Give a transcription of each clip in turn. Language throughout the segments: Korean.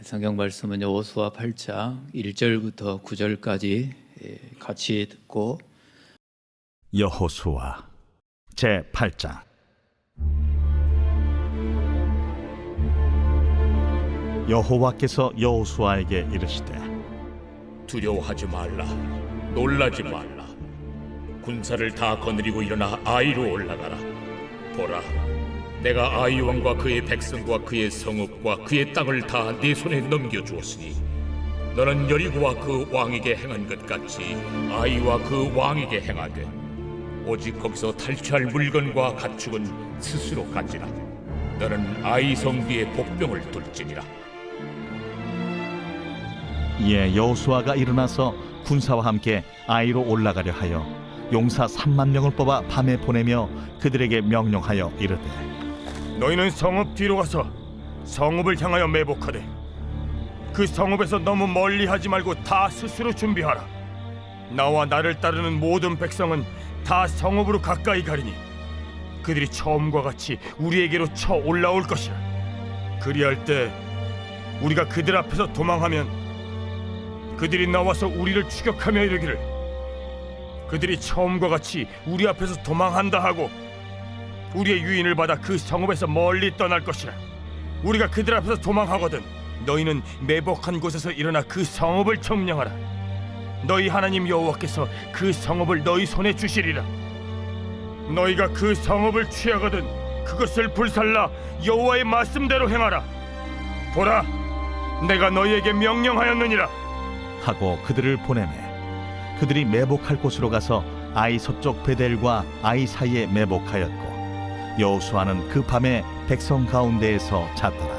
성경 말씀은 여호수아 8장 1절부터 9절까지 같이 듣고 여호수아 제8장. 여호와께서 여호수아에게 이르시되 두려워하지 말라, 놀라지 말라. 군사를 다 거느리고 일어나 아이로 올라가라. 보라, 내가 아이 왕과 그의 백성과 그의 성읍과 그의 땅을 다 네 손에 넘겨주었으니 너는 여리고와 그 왕에게 행한 것 같이 아이와 그 왕에게 행하되 오직 거기서 탈취할 물건과 가축은 스스로 가지라. 너는 아이 성 뒤에 복병을 둘지니라. 이에 여호수아가 일어나서 군사와 함께 아이로 올라가려 하여 용사 3만 명을 뽑아 밤에 보내며 그들에게 명령하여 이르되 너희는 성읍 뒤로 가서 성읍을 향하여 매복하되 그 성읍에서 너무 멀리 하지 말고 다 스스로 준비하라. 나와 나를 따르는 모든 백성은 다 성읍으로 가까이 가리니 그들이 처음과 같이 우리에게로 쳐 올라올 것이라. 그리할 때 우리가 그들 앞에서 도망하면 그들이 나와서 우리를 추격하며 이르기를 그들이 처음과 같이 우리 앞에서 도망한다 하고 우리의 유인을 받아 그 성읍에서 멀리 떠날 것이라. 우리가 그들 앞에서 도망하거든 너희는 매복한 곳에서 일어나 그 성읍을 점령하라. 너희 하나님 여호와께서 그 성읍을 너희 손에 주시리라. 너희가 그 성읍을 취하거든 그것을 불살라 여호와의 말씀대로 행하라. 보라, 내가 너희에게 명령하였느니라 하고 그들을 보내매 그들이 매복할 곳으로 가서 아이 서쪽 베델과 아이 사이에 매복하였고 여호수아는 그 밤에 백성 가운데에서 잤더라.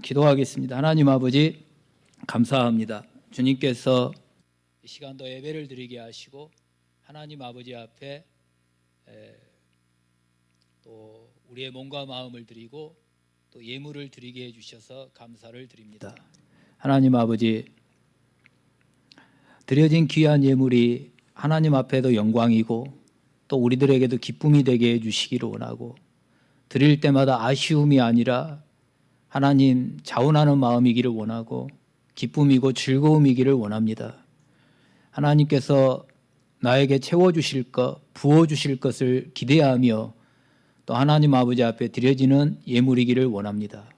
기도하겠습니다. 하나님 아버지, 감사합니다. 주님께서 이 시간도 예배를 드리게 하시고 하나님 아버지 앞에 또 우리의 몸과 마음을 드리고 또 예물을 드리게 해주셔서 감사를 드립니다. 하나님 아버지, 드려진 귀한 예물이 하나님 앞에도 영광이고 또 우리들에게도 기쁨이 되게 해주시기를 원하고 드릴 때마다 아쉬움이 아니라 하나님 자원하는 마음이기를 원하고 기쁨이고 즐거움이기를 원합니다. 하나님께서 나에게 채워주실 것, 부어주실 것을 기대하며 또 하나님 아버지 앞에 드려지는 예물이기를 원합니다.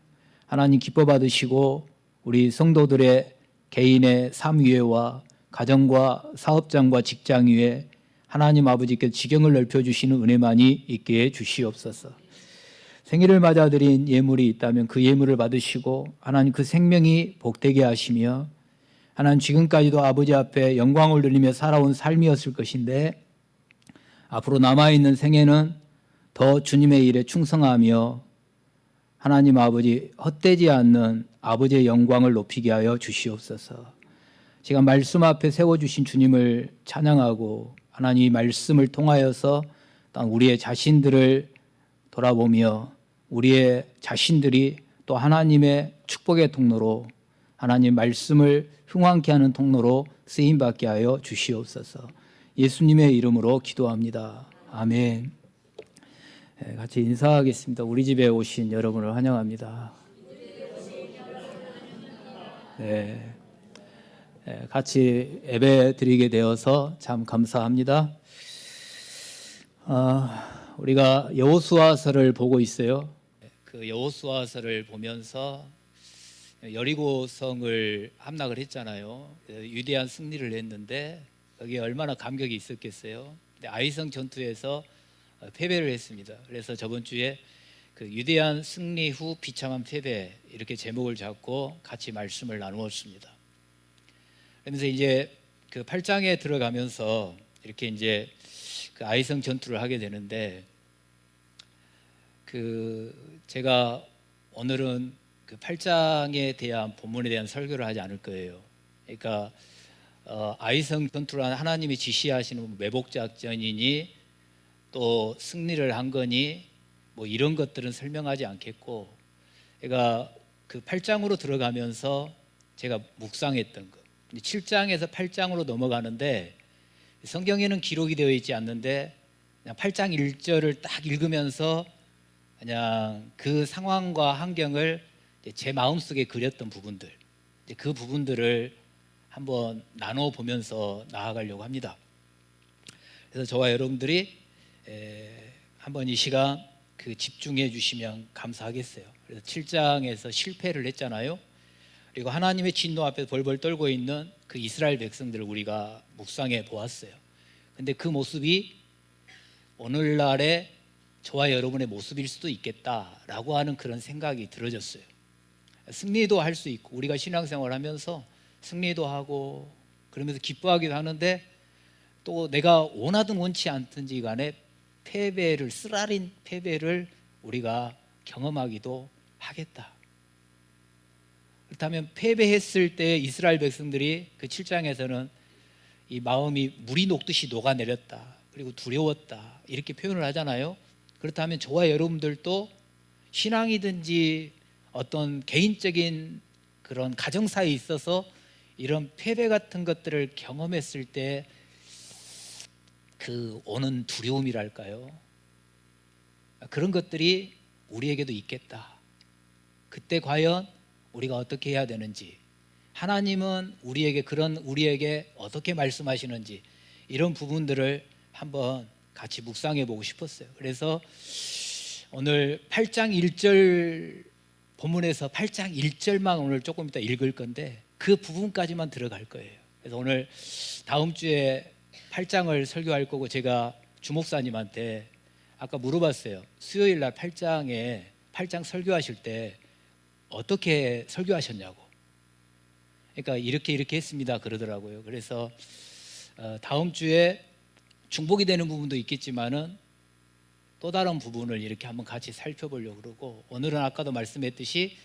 하나님 기뻐 받으시고 우리 성도들의 개인의 삶 위에와 가정과 사업장과 직장 위에 하나님 아버지께서 지경을 넓혀주시는 은혜만이 있게 해 주시옵소서. 생일을 맞아 드린 예물이 있다면 그 예물을 받으시고 하나님 그 생명이 복되게 하시며 하나님 지금까지도 아버지 앞에 영광을 누리며 살아온 삶이었을 것인데 앞으로 남아있는 생애는 더 주님의 일에 충성하며 하나님 아버지 헛되지 않는 아버지의 영광을 높이게 하여 주시옵소서. 제가 말씀 앞에 세워주신 주님을 찬양하고 하나님 이 말씀을 통하여서 우리의 자신들을 돌아보며 우리의 자신들이 또 하나님의 축복의 통로로 하나님 말씀을 흥왕케 하는 통로로 쓰임받게 하여 주시옵소서. 예수님의 이름으로 기도합니다. 아멘. 같이 인사하겠습니다. 우리 집에 오신 여러분을 환영합니다. 네. 같이 예배 드리게 되어서 참 감사합니다. 우리가 여호수아서를 보고 있어요. 그 여호수아서를 보면서 여리고 성을 함락을 했잖아요. 위대한 승리를 했는데 여기에 얼마나 감격이 있었겠어요. 근데 아이성 전투에서 패배를 했습니다. 그래서 저번 주에 그 위대한 승리 후 비참한 패배 이렇게 제목을 잡고 같이 말씀을 나누었습니다. 그러면서 이제 그 8장에 들어가면서 이렇게 이제 그 아이성 전투를 하게 되는데 제가 오늘은 그 8장에 대한 본문에 대한 설교를 하지 않을 거예요. 그러니까 아이성 전투란 하나님이 지시하시는 매복 작전이니 또 승리를 한 거니 뭐 이런 것들은 설명하지 않겠고, 그러니까 그 8장으로 들어가면서 제가 묵상했던 것. 7장에서 8장으로 넘어가는데 성경에는 기록이 되어 있지 않는데 그냥 8장 1절을 딱 읽으면서 그냥 그 상황과 환경을 이제 제 마음속에 그렸던 부분들, 이제 그 부분들을 한번 나눠 보면서 나아가려고 합니다. 그래서 저와 여러분들이 한번 이 시간 그 집중해 주시면 감사하겠어요. 그래서 7장에서 실패를 했잖아요. 그리고 하나님의 진노 앞에 벌벌 떨고 있는 그 이스라엘 백성들을 우리가 묵상해 보았어요. 근데 그 모습이 오늘날의 저와 여러분의 모습일 수도 있겠다라고 하는 그런 생각이 들어졌어요. 승리도 할 수 있고 우리가 신앙생활을 하면서 승리도 하고 그러면서 기뻐하기도 하는데 또 내가 원하든 원치 않든지 간에 패배를, 쓰라린 패배를 우리가 경험하기도 하겠다. 그렇다면 패배했을 때 이스라엘 백성들이 그 7장에서는 이 마음이 물이 녹듯이 녹아내렸다, 그리고 두려웠다, 이렇게 표현을 하잖아요. 그렇다면 저와 여러분들도 신앙이든지 어떤 개인적인 그런 가정사에 있어서 이런 패배 같은 것들을 경험했을 때 그 오는 두려움이랄까요? 그런 것들이 우리에게도 있겠다. 그때 과연 우리가 어떻게 해야 되는지, 하나님은 우리에게 어떻게 말씀하시는지, 이런 부분들을 한번 같이 묵상해 보고 싶었어요. 그래서 오늘 8장 1절 본문에서 8장 1절만 오늘 조금 이따 읽을 건데 그 부분까지만 들어갈 거예요. 그래서 오늘 다음 주에 8장을 설교할 거고, 제가 주목사님한테 아까 물어봤어요. 수요일 날 8장 설교하실 때 어떻게 설교하셨냐고. 그러니까 이렇게 했습니다 그러더라고요. 그래서 다음 주에 중복이 되는 부분도 있겠지만은 또 다른 부분을 이렇게 한번 같이 살펴보려고 그러고, 오늘은 아까도 말씀했듯이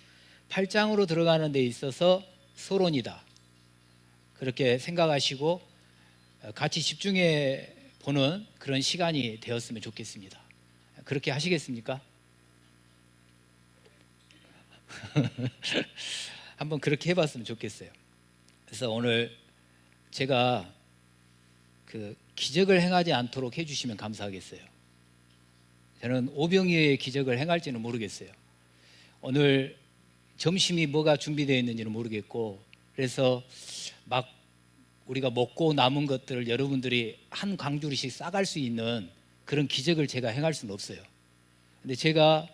8장으로 들어가는 데 있어서 서론이다, 그렇게 생각하시고 같이 집중해 보는 그런 시간이 되었으면 좋겠습니다. 그렇게 하시겠습니까? 한번 그렇게 해봤으면 좋겠어요. 그래서 오늘 제가 그 기적을 행하지 않도록 해주시면 감사하겠어요. 저는 오병이어의 기적을 행할지는 모르겠어요. 오늘 점심이 뭐가 준비되어 있는지는 모르겠고, 그래서 막 우리가 먹고 남은 것들을 여러분들이 한 광주리씩 싸갈 수 있는 그런 기적을 제가 행할 수는 없어요. 근데 제가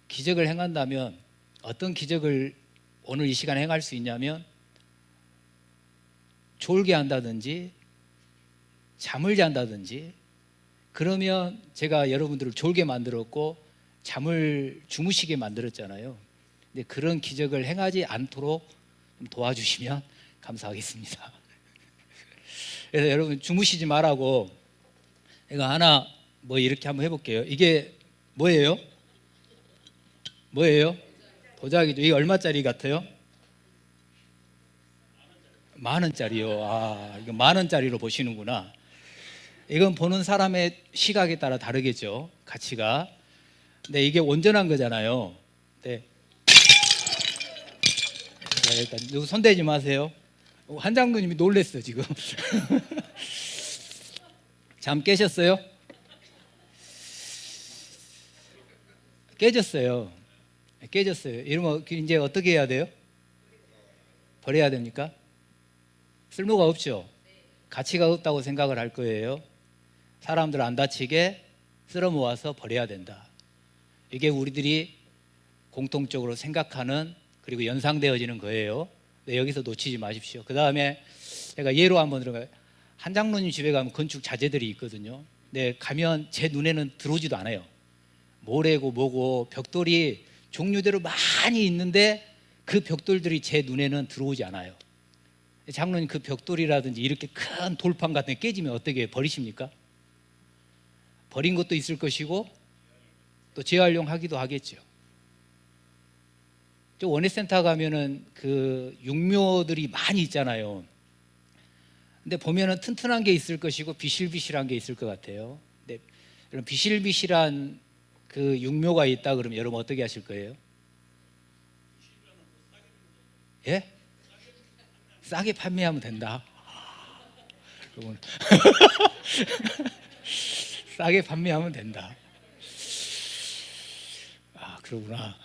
기적을 행한다면 어떤 기적을 오늘 이 시간에 행할 수 있냐면, 졸게 한다든지 잠을 잔다든지, 그러면 제가 여러분들을 졸게 만들었고 잠을 주무시게 만들었잖아요. 근데 그런 기적을 행하지 않도록 좀 도와주시면 감사하겠습니다. 그래서 여러분 주무시지 말라고, 이거 하나 뭐 이렇게 한번 해볼게요. 이게 뭐예요? 도자기죠. 이게 얼마짜리 같아요? 10,000원짜리요. 아, 이거 10,000원짜리로 보시는구나. 이건 보는 사람의 시각에 따라 다르겠죠, 가치가. 근데 이게 온전한 거잖아요. 네. 자, 일단 누구 손대지 마세요. 한 장로님이 놀랬어 지금. 잠 깨셨어요? 깨졌어요. 이러면 이제 어떻게 해야 돼요? 버려야 됩니까? 쓸모가 없죠. 가치가 없다고 생각을 할 거예요. 사람들 안 다치게 쓸어 모아서 버려야 된다. 이게 우리들이 공통적으로 생각하는, 그리고 연상되어지는 거예요. 네, 여기서 놓치지 마십시오. 그 다음에 제가 예로 한번 들어가요. 한 장로님 집에 가면 건축 자재들이 있거든요. 근데 가면 제 눈에는 들어오지도 않아요. 모래고 뭐고 벽돌이 종류대로 많이 있는데 그 벽돌들이 제 눈에는 들어오지 않아요. 장로님, 그 벽돌이라든지 이렇게 큰 돌판 같은 게 깨지면 어떻게 버리십니까? 버린 것도 있을 것이고 또 재활용하기도 하겠죠. 저 원예센터 가면은 그 육묘들이 많이 있잖아요. 근데 보면은 튼튼한 게 있을 것이고 비실비실한 게 있을 것 같아요. 근데 이런 비실비실한 그 육묘가 있다 그러면 여러분 어떻게 하실 거예요? 예? 싸게 판매하면 된다. 싸게 판매하면 된다. 아, 그러구나.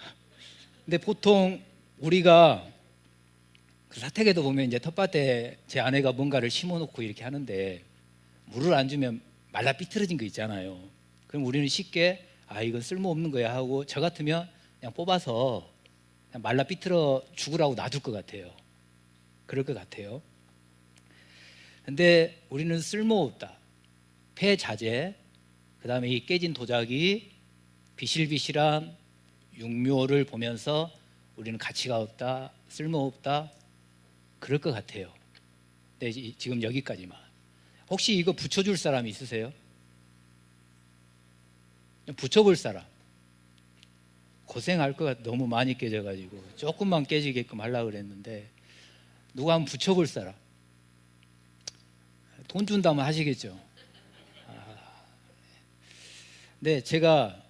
근데 보통 우리가 그 사택에도 보면 이제 텃밭에 제 아내가 뭔가를 심어놓고 이렇게 하는데 물을 안 주면 말라 삐뚤어진 거 있잖아요. 그럼 우리는 쉽게 이건 쓸모없는 거야 하고 저 같으면 그냥 뽑아서 그냥 말라 삐뚤어 죽으라고 놔둘 것 같아요. 그럴 것 같아요. 근데 우리는 쓸모없다, 폐자재, 그 다음에 이 깨진 도자기, 비실비실한 육묘를 보면서 우리는 가치가 없다, 쓸모없다, 그럴 것 같아요. 근데 지금 여기까지만. 혹시 이거 붙여줄 사람이 있으세요? 붙여볼 사람. 고생할 것 같아. 너무 많이 깨져가지고 조금만 깨지게끔 하려고 그랬는데 누가 한번 붙여볼 사람. 돈 준다면 하시겠죠. 네, 제가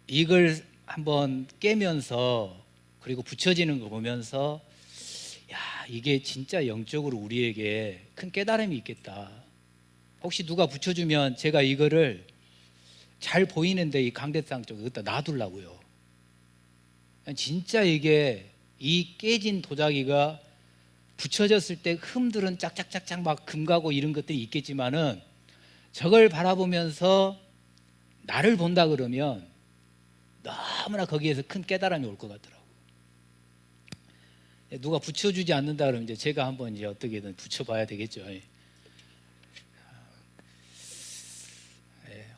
이걸 한번 깨면서 그리고 붙여지는 거 보면서 이게 진짜 영적으로 우리에게 큰 깨달음이 있겠다. 혹시 누가 붙여주면 제가 이거를 잘 보이는데 이 강대상 쪽에 여기다 놔두려고요. 진짜 이게 이 깨진 도자기가 붙여졌을 때 흠들은 짝짝짝짝 막 금가고 이런 것들이 있겠지만은 저걸 바라보면서 나를 본다 그러면 너무나 거기에서 큰 깨달음이 올 것 같더라고요. 누가 붙여주지 않는다 그러면 이제 제가 한번 이제 어떻게든 붙여봐야 되겠죠.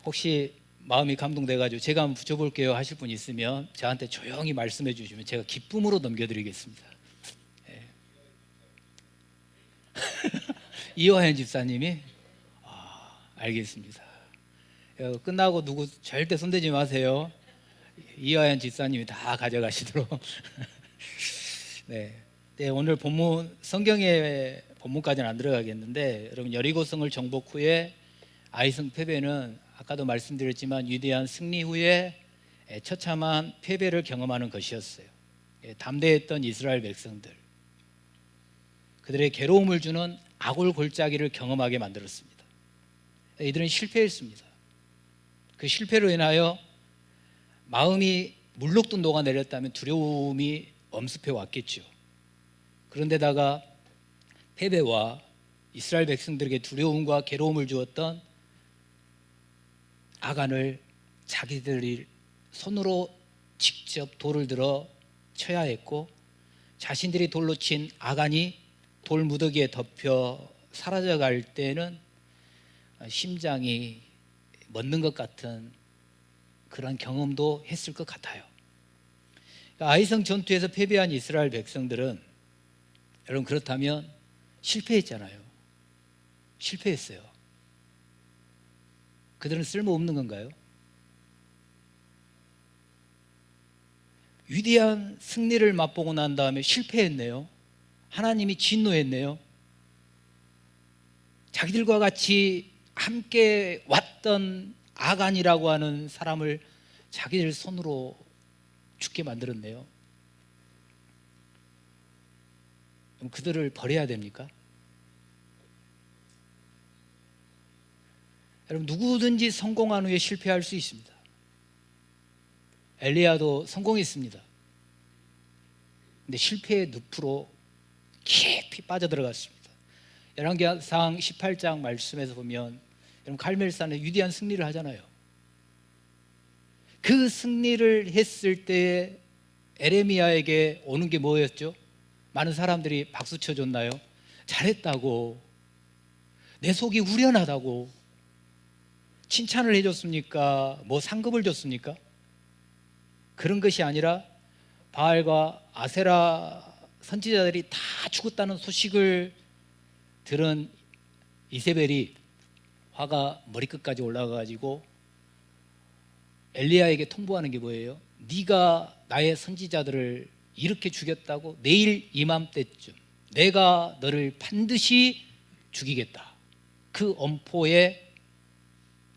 혹시 마음이 감동돼가지고 제가 한번 붙여볼게요 하실 분 있으면 저한테 조용히 말씀해 주시면 제가 기쁨으로 넘겨드리겠습니다. 이화연 집사님이 알겠습니다. 끝나고 누구 절대 손대지 마세요. 이화연 집사님이 다 가져가시도록. 네, 오늘 본문 성경의 본문까지는 안 들어가겠는데 여러분 여리고성을 정복 후에 아이성 패배는 아까도 말씀드렸지만 위대한 승리 후에 처참한 패배를 경험하는 것이었어요. 담대했던 이스라엘 백성들, 그들의 괴로움을 주는 아골 골짜기를 경험하게 만들었습니다. 이들은 실패했습니다. 그 실패로 인하여 마음이 물록도 녹아내렸다면 두려움이 엄습해 왔겠죠. 그런데다가 패배와 이스라엘 백성들에게 두려움과 괴로움을 주었던 아간을 자기들이 손으로 직접 돌을 들어 쳐야 했고, 자신들이 돌로 친 아간이 돌 무더기에 덮여 사라져갈 때는 심장이 멎는 것 같은 그런 경험도 했을 것 같아요. 아이성 전투에서 패배한 이스라엘 백성들은 여러분 그렇다면 실패했잖아요. 실패했어요. 그들은 쓸모없는 건가요? 위대한 승리를 맛보고 난 다음에 실패했네요. 하나님이 진노했네요. 자기들과 같이 함께 왔던 아간이라고 하는 사람을 자기들 손으로 죽게 만들었네요. 그럼 그들을 버려야 됩니까? 여러분 누구든지 성공한 후에 실패할 수 있습니다. 엘리야도 성공했습니다. 근데 실패의 늪으로 깊이 빠져들어갔습니다. 열왕기상 18장 말씀에서 보면 여러분 갈멜산에 위대한 승리를 하잖아요. 그 승리를 했을 때 에레미야에게 오는 게 뭐였죠? 많은 사람들이 박수 쳐줬나요? 잘했다고, 내 속이 후련하다고 칭찬을 해줬습니까? 뭐 상급을 줬습니까? 그런 것이 아니라 바알과 아세라 선지자들이 다 죽었다는 소식을 들은 이세벨이 화가 머리끝까지 올라가가지고 엘리야에게 통보하는 게 뭐예요? 네가 나의 선지자들을 이렇게 죽였다고? 내일 이맘때쯤 내가 너를 반드시 죽이겠다. 그 엄포에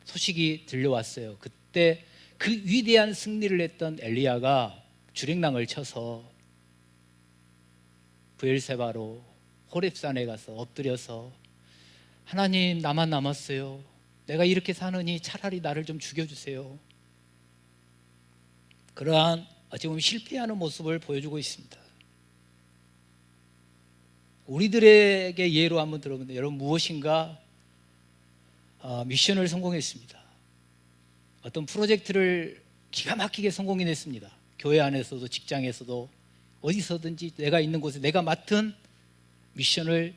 소식이 들려왔어요. 그때 그 위대한 승리를 했던 엘리야가 주랭랑을 쳐서 브엘세바로 호렙산에 가서 엎드려서 하나님 나만 남았어요. 내가 이렇게 사느니 차라리 나를 좀 죽여주세요. 그러한 어찌 보면 실패하는 모습을 보여주고 있습니다. 우리들에게 예로 한번 들어보면 여러분 무엇인가 미션을 성공했습니다. 어떤 프로젝트를 기가 막히게 성공해냈습니다. 교회 안에서도 직장에서도 어디서든지 내가 있는 곳에 내가 맡은 미션을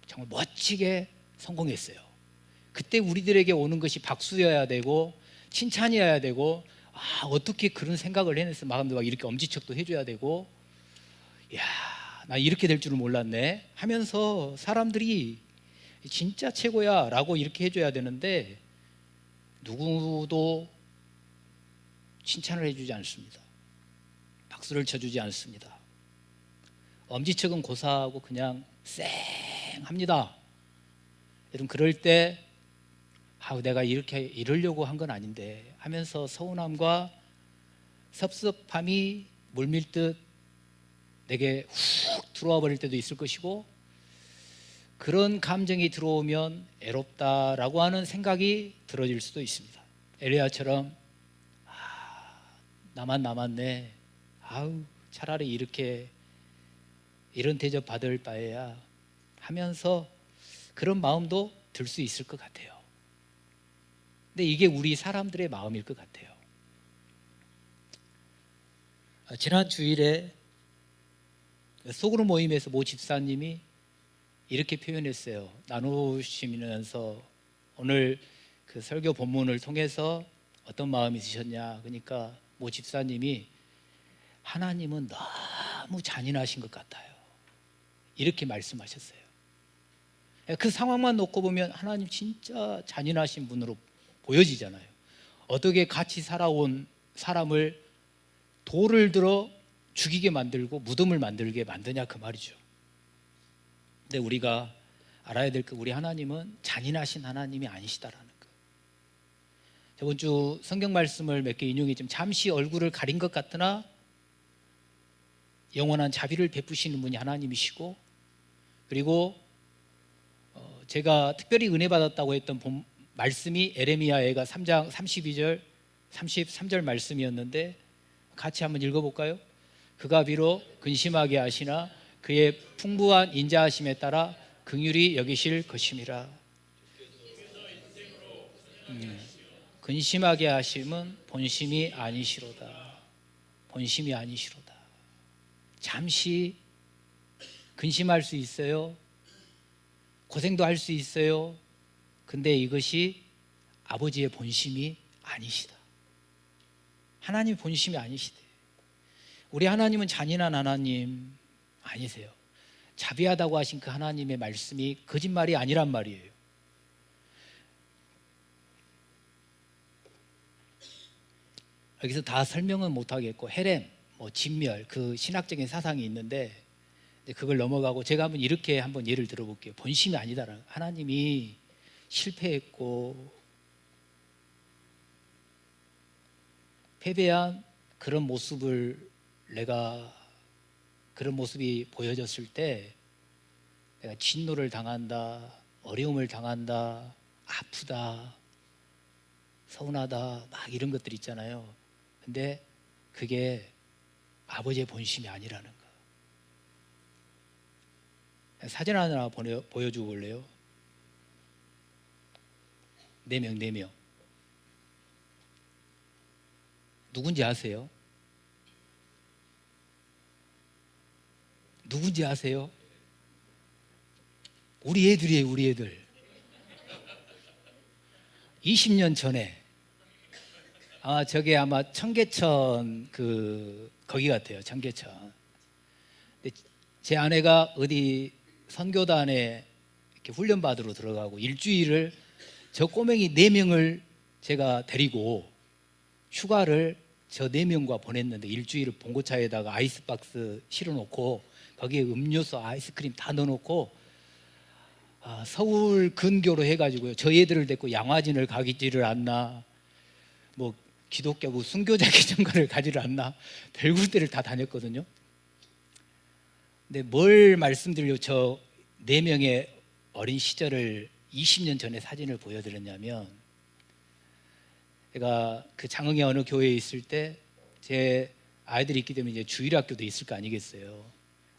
정말 멋지게 성공했어요. 그때 우리들에게 오는 것이 박수여야 되고 칭찬이어야 되고 어떻게 그런 생각을 해냈어. 마음도 막 이렇게 엄지척도 해줘야 되고 야, 나 이렇게 될 줄은 몰랐네 하면서 사람들이 진짜 최고야 라고 이렇게 해줘야 되는데 누구도 칭찬을 해주지 않습니다. 박수를 쳐주지 않습니다. 엄지척은 고사하고 그냥 쌩합니다. 여러분 그럴 때 내가 이렇게 이러려고 한 건 아닌데 하면서 서운함과 섭섭함이 물밀듯 내게 훅 들어와 버릴 때도 있을 것이고 그런 감정이 들어오면 애롭다라고 하는 생각이 들어질 수도 있습니다. 엘리야처럼 나만 남았네. 차라리 이런 대접 받을 바에야 하면서 그런 마음도 들 수 있을 것 같아요. 근데 이게 우리 사람들의 마음일 것 같아요. 지난 주일에 소그룹 모임에서 모 집사님이 이렇게 표현했어요. 나누시면서 오늘 그 설교 본문을 통해서 어떤 마음이 드셨냐. 그러니까 모 집사님이 하나님은 너무 잔인하신 것 같아요. 이렇게 말씀하셨어요. 그 상황만 놓고 보면 하나님 진짜 잔인하신 분으로 보여지잖아요. 어떻게 같이 살아온 사람을 돌을 들어 죽이게 만들고 무덤을 만들게 만드냐 그 말이죠. 근데 우리가 알아야 될 것, 우리 하나님은 잔인하신 하나님이 아니시다라는 것. 저번 주 성경 말씀을 몇 개 인용했지만 잠시 얼굴을 가린 것 같으나 영원한 자비를 베푸시는 분이 하나님이시고 그리고 제가 특별히 은혜 받았다고 했던 말씀이 에레미야가 3장 32절 33절 말씀이었는데 같이 한번 읽어볼까요? 그가 비록 근심하게 하시나 그의 풍부한 인자하심에 따라 긍휼히 여기실 것임이라. 근심하게 하심은 본심이 아니시로다. 본심이 아니시로다. 잠시 근심할 수 있어요. 고생도 할 수 있어요. 근데 이것이 아버지의 본심이 아니시다. 하나님의 본심이 아니시대. 우리 하나님은 잔인한 하나님 아니세요. 자비하다고 하신 그 하나님의 말씀이 거짓말이 아니란 말이에요. 여기서 다 설명은 못하겠고 헤렘, 진멸 그 신학적인 사상이 있는데 그걸 넘어가고 제가 한번 이렇게 한번 예를 들어볼게요. 본심이 아니다라는 하나님이 실패했고 패배한 그런 모습을 그런 모습이 보여졌을 때 내가 진노를 당한다, 어려움을 당한다, 아프다, 서운하다 막 이런 것들 있잖아요. 근데 그게 아버지의 본심이 아니라는 거. 사진 하나 보여주고 볼래요? 4명. 누군지 아세요? 누군지 아세요? 우리 애들이에요, 우리 애들. 20년 전에 저게 아마 청계천 거기 같아요. 청계천. 제 아내가 어디 선교단에 이렇게 훈련 받으러 들어가고 일주일을 저 꼬맹이 4명을 제가 데리고 휴가를 저 4명과 보냈는데 일주일을 봉고차에다가 아이스박스 실어놓고 거기에 음료수, 아이스크림 다 넣어놓고 서울 근교로 해가지고요. 저 애들을 데리고 양화진을 가지를 않나, 기독교 순교자 기념관을 가지를 않나, 별굴 데를 다 다녔거든요. 근데 뭘 말씀드리려고 저 4명의 어린 시절을 20년 전에 사진을 보여드렸냐면, 제가 그 장흥의 어느 교회에 있을 때 제 아이들이 있기 때문에 이제 주일학교도 있을 거 아니겠어요.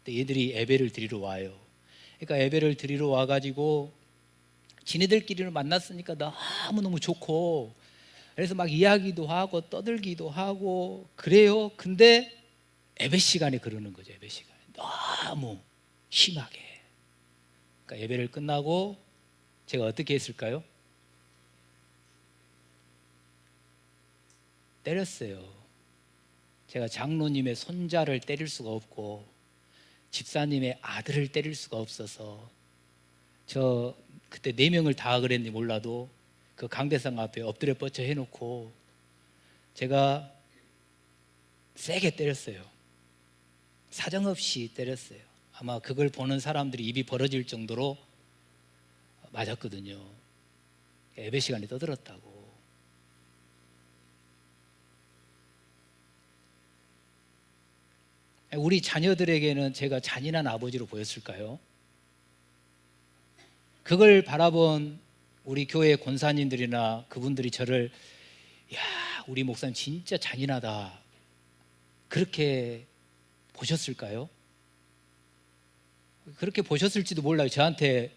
근데 얘들이 예배를 드리러 와요. 그러니까 예배를 드리러 와가지고 지네들끼리를 만났으니까 너무너무 좋고, 그래서 막 이야기도 하고 떠들기도 하고 그래요. 근데 예배 시간에 그러는 거죠. 예배 시간에 너무 심하게. 그러니까 예배를 끝나고 제가 어떻게 했을까요? 때렸어요. 제가 장로님의 손자를 때릴 수가 없고 집사님의 아들을 때릴 수가 없어서 저 그때 4명을 다 그랬는지 몰라도 그 강대상 앞에 엎드려 뻗쳐 해놓고 제가 세게 때렸어요. 사정없이 때렸어요. 아마 그걸 보는 사람들이 입이 벌어질 정도로 맞았거든요. 예배 시간에 떠들었다고. 우리 자녀들에게는 제가 잔인한 아버지로 보였을까요? 그걸 바라본 우리 교회 권사님들이나 그분들이 저를 야, 우리 목사님 진짜 잔인하다 그렇게 보셨을까요? 그렇게 보셨을지도 몰라요. 저한테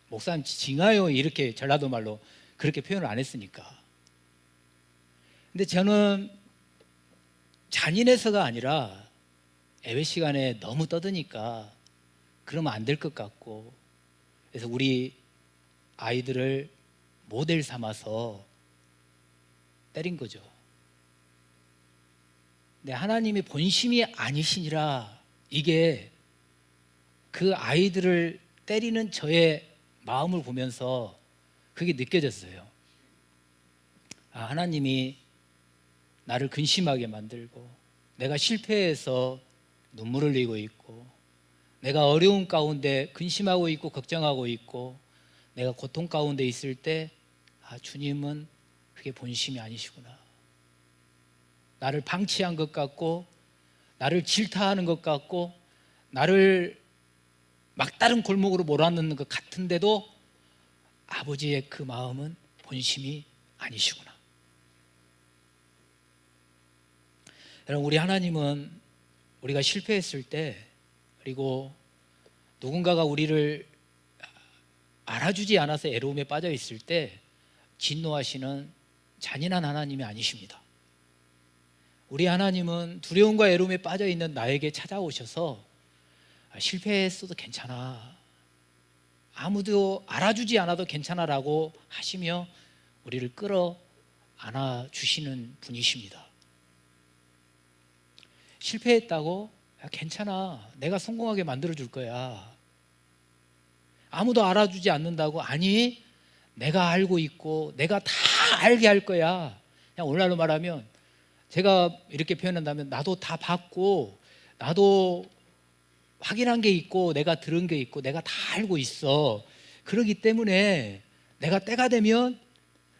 목사님 징하요 이렇게 전라도 말로 그렇게 표현을 안 했으니까. 근데 저는 잔인해서가 아니라 예배 시간에 너무 떠드니까 그러면 안 될 것 같고, 그래서 우리 아이들을 모델 삼아서 때린 거죠. 근데 하나님이 본심이 아니시니라 이게 그 아이들을 때리는 저의 마음을 보면서 그게 느껴졌어요. 아, 하나님이 나를 근심하게 만들고 내가 실패해서 눈물을 흘리고 있고 내가 어려움 가운데 근심하고 있고 걱정하고 있고 내가 고통 가운데 있을 때 아, 주님은 그게 본심이 아니시구나. 나를 방치한 것 같고 나를 질타하는 것 같고 나를 막다른 골목으로 몰아넣는 것 같은데도 아버지의 그 마음은 본심이 아니시구나. 여러분, 우리 하나님은 우리가 실패했을 때 그리고 누군가가 우리를 알아주지 않아서 애로움에 빠져 있을 때 진노하시는 잔인한 하나님이 아니십니다. 우리 하나님은 두려움과 애로움에 빠져 있는 나에게 찾아오셔서 실패했어도 괜찮아, 아무도 알아주지 않아도 괜찮아라고 하시며 우리를 끌어 안아주시는 분이십니다. 실패했다고? 야, 괜찮아, 내가 성공하게 만들어줄 거야. 아무도 알아주지 않는다고? 아니, 내가 알고 있고 내가 다 알게 할 거야. 그냥 오늘날로 말하면 제가 이렇게 표현한다면 나도 다 봤고 나도 확인한 게 있고 내가 들은 게 있고 내가 다 알고 있어. 그렇기 때문에 내가 때가 되면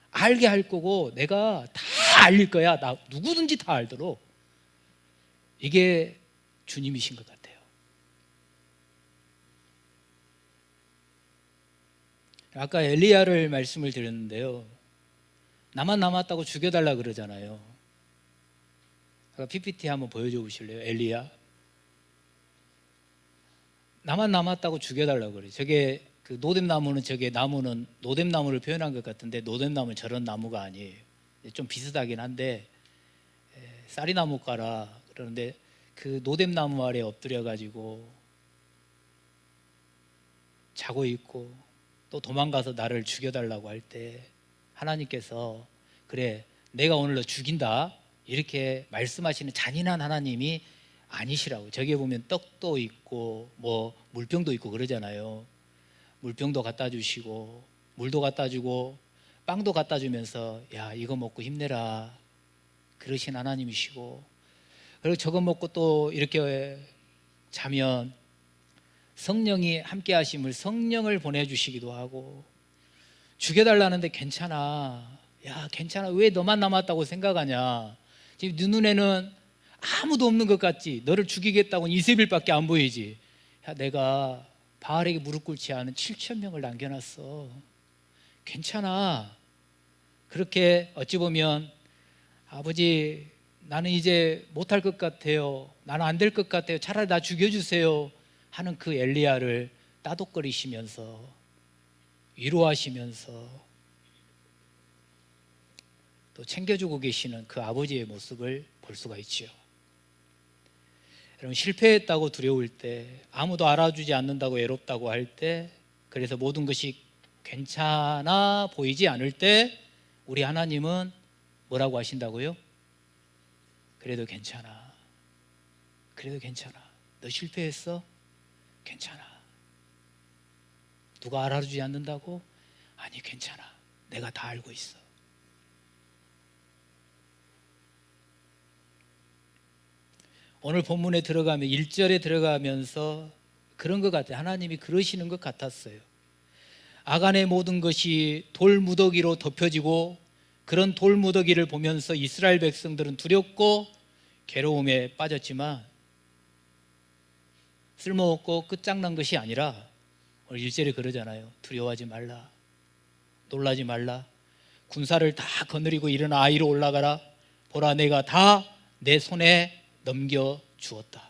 알게 할 거고 내가 다 알릴 거야. 나 누구든지 다 알도록. 이게 주님이신 것 같아요. 아까 엘리야를 말씀을 드렸는데요, 나만 남았다고 죽여달라 그러잖아요. 아까 PPT 한번 보여줘 보실래요? 엘리야 나만 남았다고 죽여달라고 그래요. 저게 그 노뎀나무는, 저게 나무는 노뎀나무를 표현한 것 같은데 노뎀나무는 저런 나무가 아니에요. 좀 비슷하긴 한데 쌀이나무가라 그러는데 그 노뎀나무 아래 엎드려 가지고 자고 있고 또 도망가서 나를 죽여달라고 할 때 하나님께서 그래 내가 오늘 너 죽인다 이렇게 말씀하시는 잔인한 하나님이 아니시라고. 저기에 보면 떡도 있고 뭐 물병도 있고 그러잖아요. 물병도 갖다 주시고 물도 갖다 주고 빵도 갖다 주면서 야, 이거 먹고 힘내라 그러신 하나님이시고, 그리고 저거 먹고 또 이렇게 자면 성령이 함께 하심을 성령을 보내주시기도 하고, 죽여달라는데 괜찮아, 야 괜찮아, 왜 너만 남았다고 생각하냐, 지금 네 눈에는 아무도 없는 것 같지, 너를 죽이겠다고는 이세벨밖에 안 보이지, 야 내가 바알에게 무릎 꿇지 않은 7,000명을 남겨놨어, 괜찮아. 그렇게 어찌 보면 아버지 나는 이제 못할 것 같아요. 나는 안 될 것 같아요. 차라리 나 죽여주세요 하는 그 엘리야를 따독거리시면서 위로하시면서 또 챙겨주고 계시는 그 아버지의 모습을 볼 수가 있지요. 여러분, 실패했다고 두려울 때, 아무도 알아주지 않는다고 외롭다고 할 때, 그래서 모든 것이 괜찮아 보이지 않을 때 우리 하나님은 뭐라고 하신다고요? 그래도 괜찮아. 그래도 괜찮아. 너 실패했어? 괜찮아. 누가 알아주지 않는다고? 아니, 괜찮아. 내가 다 알고 있어. 오늘 본문에 들어가면 1절에 들어가면서 그런 것 같아요. 하나님이 그러시는 것 같았어요. 아간의 모든 것이 돌무더기로 덮여지고 그런 돌무더기를 보면서 이스라엘 백성들은 두렵고 괴로움에 빠졌지만 쓸모없고 끝장난 것이 아니라 오늘 1절에 그러잖아요. 두려워하지 말라. 놀라지 말라. 군사를 다 거느리고 일어나 아이로 올라가라. 보라, 내가 다 내 손에 넘겨주었다.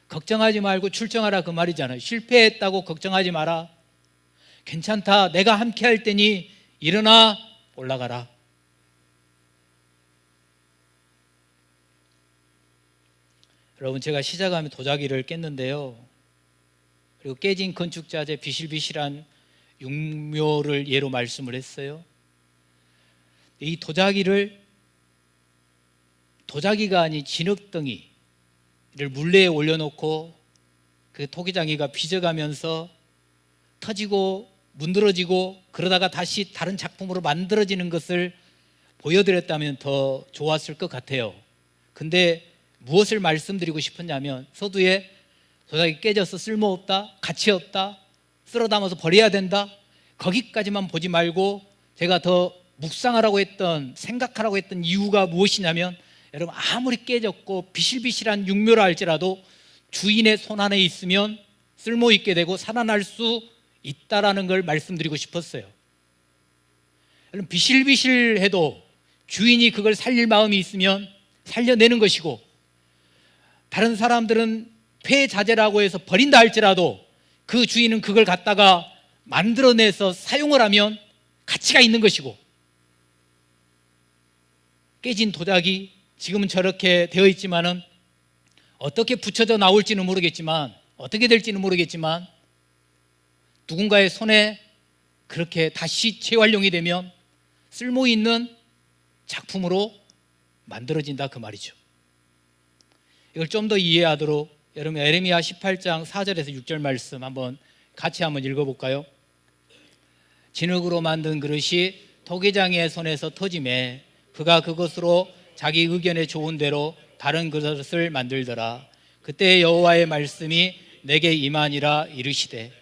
걱정하지 말고 출정하라, 그 말이잖아요. 실패했다고 걱정하지 마라. 괜찮다. 내가 함께 할 테니 일어나 올라가라. 여러분, 제가 시작하면 도자기를 깼는데요, 그리고 깨진 건축자재 비실비실한 육묘를 예로 말씀을 했어요. 이 도자기가 아닌 진흙덩이를 물레에 올려놓고 그 토기장이가 빚어가면서 터지고 문드러지고 그러다가 다시 다른 작품으로 만들어지는 것을 보여드렸다면 더 좋았을 것 같아요. 근데 무엇을 말씀드리고 싶었냐면, 서두에 도자기 깨져서 쓸모없다, 가치없다, 쓸어 담아서 버려야 된다, 거기까지만 보지 말고 제가 더 묵상하라고 했던, 생각하라고 했던 이유가 무엇이냐면, 여러분, 아무리 깨졌고 비실비실한 육묘라 할지라도 주인의 손 안에 있으면 쓸모있게 되고 살아날 수 있다라는 걸 말씀드리고 싶었어요. 여러분, 비실비실해도 주인이 그걸 살릴 마음이 있으면 살려내는 것이고, 다른 사람들은 폐자재라고 해서 버린다 할지라도 그 주인은 그걸 갖다가 만들어내서 사용을 하면 가치가 있는 것이고, 깨진 도자기, 지금은 저렇게 되어 있지만은 어떻게 붙여져 나올지는 모르겠지만, 어떻게 될지는 모르겠지만, 누군가의 손에 그렇게 다시 재활용이 되면 쓸모있는 작품으로 만들어진다, 그 말이죠. 이걸 좀 더 이해하도록 여러분, 에레미야 18장 4절에서 6절 말씀 같이 한번 읽어볼까요? 진흙으로 만든 그릇이 토기장의 손에서 터짐에 그가 그것으로 자기 의견에 좋은 대로 다른 그릇을 만들더라. 그때 여호와의 말씀이 내게 임하니라. 이르시되,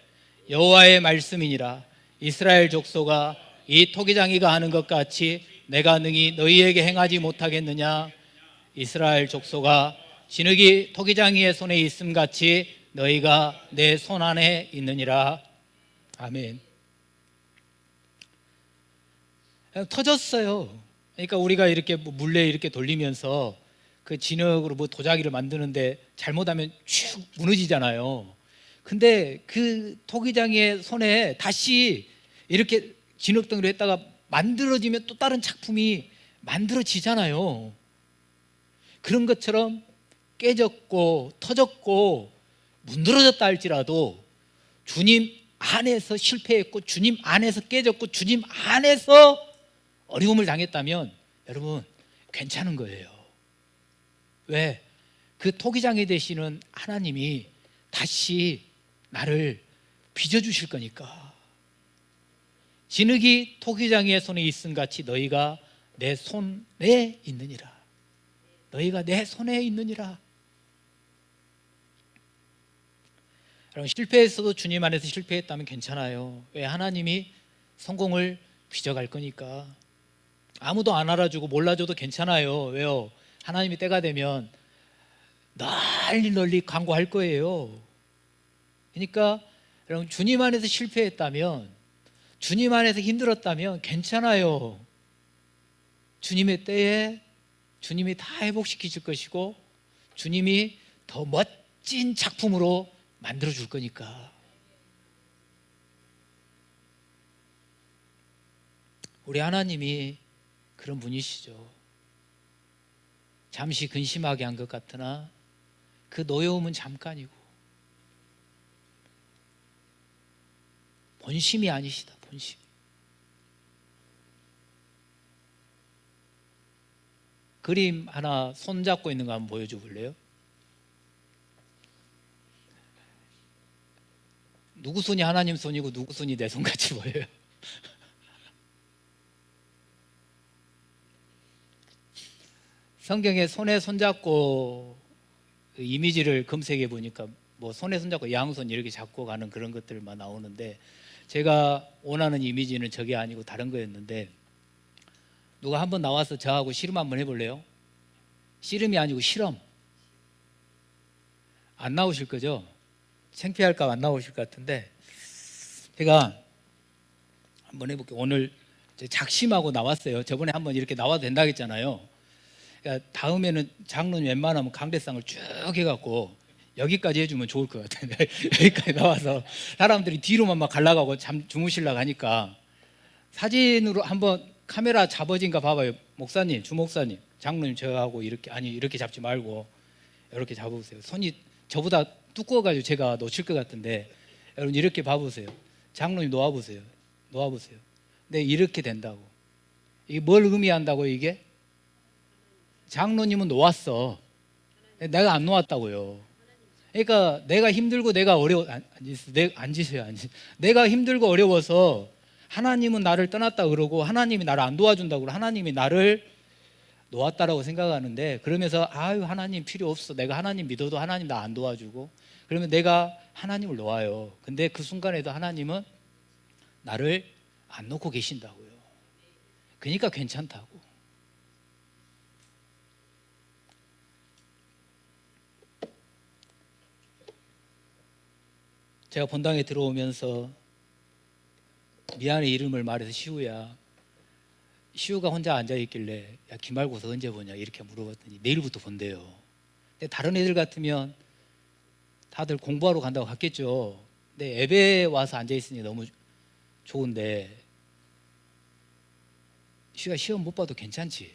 여호와의 말씀이니라. 이스라엘 족속아, 이 토기장이가 하는 것 같이 내가 능히 너희에게 행하지 못하겠느냐? 이스라엘 족속아, 진흙이 토기장이의 손에 있음 같이 너희가 내 손 안에 있느니라. 아멘. 터졌어요. 그러니까 우리가 이렇게 물레 이렇게 돌리면서 그 진흙으로 도자기를 만드는데 잘못하면 쭉 무너지잖아요. 근데 그 토기장의 손에 다시 이렇게 진흙덩이로 했다가 만들어지면 또 다른 작품이 만들어지잖아요. 그런 것처럼 깨졌고 터졌고 문드러졌다 할지라도 주님 안에서 실패했고 주님 안에서 깨졌고 주님 안에서 어려움을 당했다면 여러분, 괜찮은 거예요. 왜? 그 토기장이 되시는 하나님이 다시 나를 빚어주실 거니까. 진흙이 토기장의 손에 있음 같이 너희가 내 손에 있느니라. 너희가 내 손에 있느니라. 여러분, 실패했어도 주님 안에서 실패했다면 괜찮아요. 왜? 하나님이 성공을 빚어갈 거니까. 아무도 안 알아주고 몰라줘도 괜찮아요. 왜요? 하나님이 때가 되면 널리 광고할 거예요. 그러니까 여러분, 주님 안에서 실패했다면, 주님 안에서 힘들었다면 괜찮아요. 주님의 때에 주님이 다 회복시키실 것이고 주님이 더 멋진 작품으로 만들어 줄 거니까. 우리 하나님이 그런 분이시죠. 잠시 근심하게 한 것 같으나 그 노여움은 잠깐이고 본심이 아니시다. 본심. 그림 하나 손잡고 있는 거 한번 보여줘 볼래요? 누구 손이 하나님 손이고 누구 손이 내 손같이 보여요? 성경에 손에 손잡고 그 이미지를 검색해 보니까 뭐 손에 손잡고 양손 이렇게 잡고 가는 그런 것들만 나오는데, 제가 원하는 이미지는 저게 아니고 다른 거였는데, 누가 한번 나와서 저하고 씨름 한번 해볼래요? 씨름이 아니고 실험. 안 나오실 거죠? 창피할까 봐 안 나오실 것 같은데, 제가 한번 해볼게요. 오늘 작심하고 나왔어요. 저번에 한번 이렇게 나와도 된다 했잖아요. 그러니까 다음에는 장로님 웬만하면 강대상을 쭉 해갖고 여기까지 해주면 좋을 것 같아요. 여기까지 나와서 사람들이 뒤로만 막 갈라가고 주무시려고 하니까 사진으로 한번 카메라 잡아진 거 봐봐요. 목사님, 주목사님, 장로님 저하고 이렇게, 아니 이렇게 잡지 말고 이렇게 잡아보세요. 손이 저보다 두꺼워가지고 제가 놓칠 것 같은데, 여러분 이렇게 봐보세요. 장로님 놓아보세요. 놓아보세요. 네, 이렇게 된다고. 이게 뭘 의미한다고? 이게 장로님은 놓았어. 내가 안 놓았다고요. 그러니까 내가 힘들고 내가 어려워, 앉으세요. 내가 힘들고 어려워서 하나님은 나를 떠났다 그러고 하나님이 나를 안 도와준다고 그러고 하나님이 나를 놓았다라고 생각하는데, 그러면서 아유 하나님 필요 없어, 내가 하나님 믿어도 하나님 나 안 도와주고, 그러면 내가 하나님을 놓아요. 근데 그 순간에도 하나님은 나를 안 놓고 계신다고요. 그러니까 괜찮다고. 제가 본당에 들어오면서 미안해 이름을 말해서 시우가 혼자 앉아있길래 야 기말고사 언제 보냐 이렇게 물어봤더니 내일부터 본대요. 근데 다른 애들 같으면 다들 공부하러 간다고 갔겠죠. 근데 예배에 와서 앉아있으니 너무 좋은데, 시우가 시험 못 봐도 괜찮지?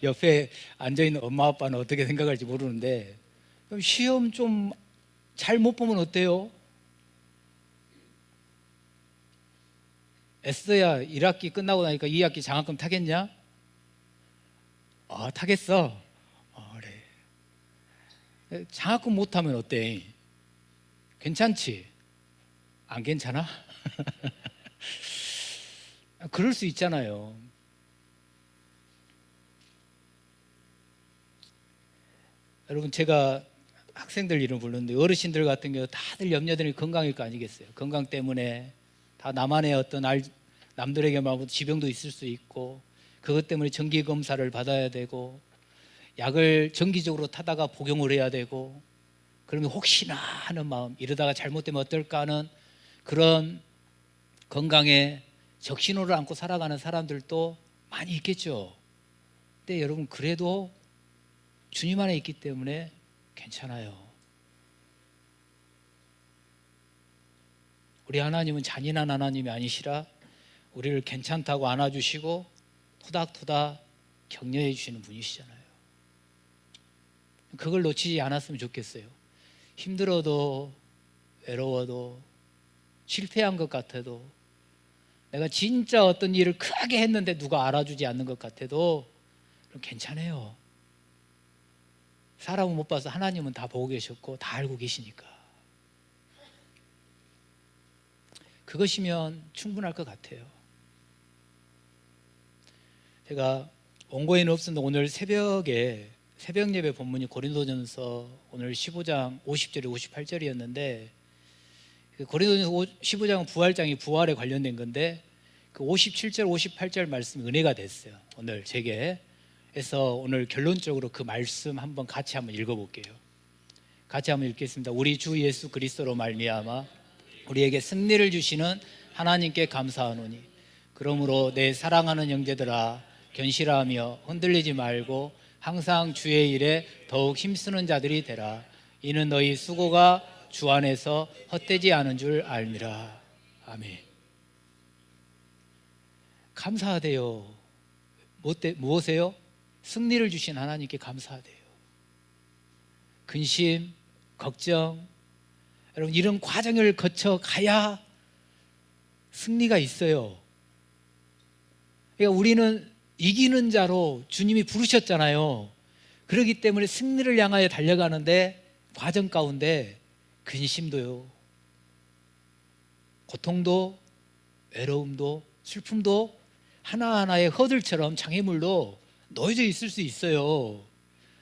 옆에 앉아있는 엄마 아빠는 어떻게 생각할지 모르는데, 그럼 시험 좀 잘 못 보면 어때요? 애써야 1학기 끝나고 나니까 2학기 장학금 타겠냐? 타겠어. 그래. 장학금 못 타면 어때? 괜찮지? 안 괜찮아? 그럴 수 있잖아요. 여러분, 제가 학생들 이름 부르는데 어르신들 같은 경우 다들 염려되는 건강일 거 아니겠어요? 건강 때문에 다 나만의 어떤 남들에게 말고 지병도 있을 수 있고, 그것 때문에 정기 검사를 받아야 되고, 약을 정기적으로 타다가 복용을 해야 되고, 그러면 혹시나 하는 마음, 이러다가 잘못되면 어떨까 하는 그런 건강에 적신호를 안고 살아가는 사람들도 많이 있겠죠. 근데 여러분, 그래도 주님 안에 있기 때문에 괜찮아요. 우리 하나님은 잔인한 하나님이 아니시라 우리를 괜찮다고 안아주시고 토닥토닥 격려해 주시는 분이시잖아요. 그걸 놓치지 않았으면 좋겠어요. 힘들어도 외로워도 실패한 것 같아도, 내가 진짜 어떤 일을 크게 했는데 누가 알아주지 않는 것 같아도 그럼 괜찮아요. 사람은 못 봐서 하나님은 다 보고 계셨고 다 알고 계시니까. 그것이면 충분할 것 같아요. 제가 원고에는 없었는데 오늘 새벽에 새벽 예배 본문이 고린도전서 오늘 15장 50절에 58절이었는데, 고린도전서 15장은 부활장이 부활에 관련된 건데 그 57절 58절 말씀이 은혜가 됐어요. 오늘 제게. 그래서 오늘 결론적으로 그 말씀 한번 같이 한번 읽어볼게요. 같이 한번 읽겠습니다. 우리 주 예수 그리스도로 말미암아 우리에게 승리를 주시는 하나님께 감사하노니, 그러므로 내 사랑하는 형제들아 견실하며 흔들리지 말고 항상 주의 일에 더욱 힘쓰는 자들이 되라. 이는 너희 수고가 주 안에서 헛되지 않은 줄 알미라. 아멘. 감사하대요. 무엇에요? 승리를 주신 하나님께 감사하대요. 근심, 걱정, 여러분 이런 과정을 거쳐 가야 승리가 있어요. 그러니까 우리는 이기는 자로 주님이 부르셨잖아요. 그렇기 때문에 승리를 향하여 달려가는데 과정 가운데 근심도요, 고통도, 외로움도, 슬픔도 하나하나의 허들처럼 장애물로 놓여져 있을 수 있어요.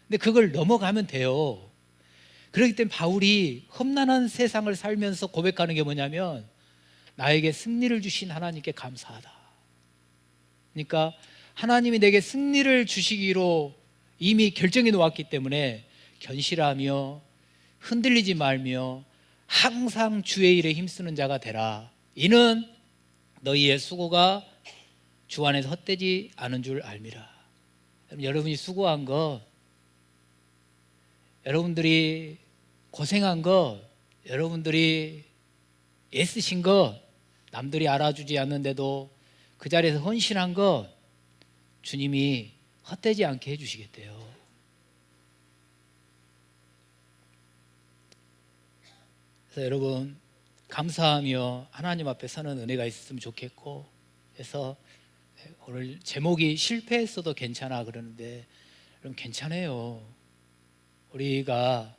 근데 그걸 넘어가면 돼요. 그렇기 때문에 바울이 험난한 세상을 살면서 고백하는 게 뭐냐면 나에게 승리를 주신 하나님께 감사하다. 그러니까 하나님이 내게 승리를 주시기로 이미 결정해 놓았기 때문에 견실하며 흔들리지 말며 항상 주의 일에 힘쓰는 자가 되라. 이는 너희의 수고가 주 안에서 헛되지 않은 줄 알미라. 여러분이 수고한 것, 여러분들이 고생한 것, 여러분들이 애쓰신 것, 남들이 알아주지 않는데도 그 자리에서 헌신한 것, 주님이 헛되지 않게 해주시겠대요. 그래서 여러분 감사하며 하나님 앞에 서는 은혜가 있었으면 좋겠고, 그래서 오늘 제목이 실패했어도 괜찮아 그러는데 여러분 괜찮아요. 우리가